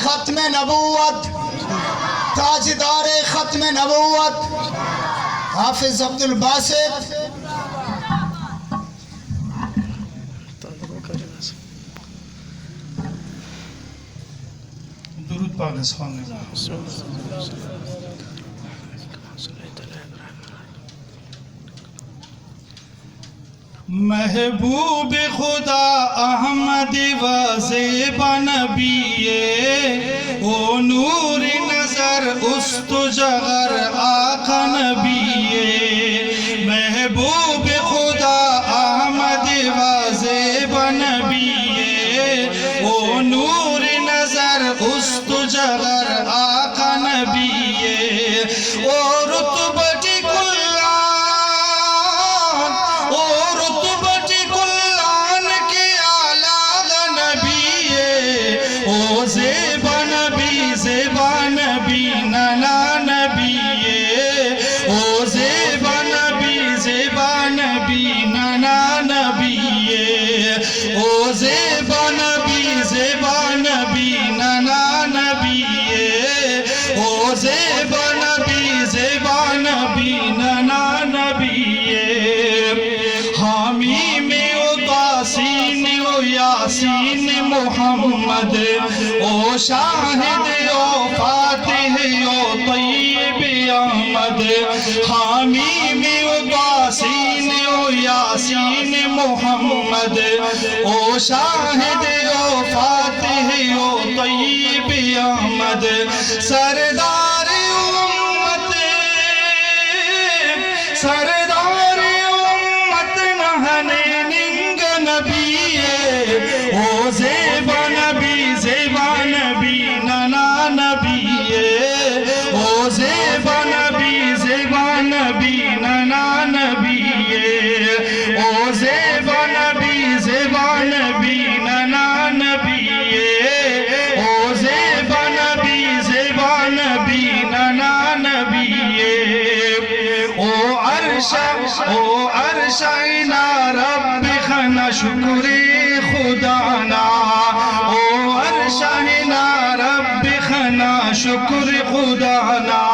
ختم نبوت، تاجدار ختم نبوت حافظ عبد الباسط درود پاک از خانه محبوب خدا احمد و زیبا نبیے، او نور نظر است و جگر آقا نبیے، محبوب خدا احمد و زیبا نبیے، او نور نظر است و جگر آقا نبیے، او رتبتی محمد، او شاہد او فاتح او طیب احمد، حامیم او قاسین او یاسین محمد، او شاہد او فاتح او طیب احمد، سردار امت، سردار امت نہنے ننگ نبیے، او زیبا نبی زیبا نبی ننا نبیے، او زیبا نبی زیبا نبی ننا نبیے، او زیبا نبی زیبا نبی ننا نبیے، او زیبا نبی زیبا نبی ننا نبیے، او عرش اینا رب خنا شکری خدانا، او عرش اینا رب خنا شکر خدانا،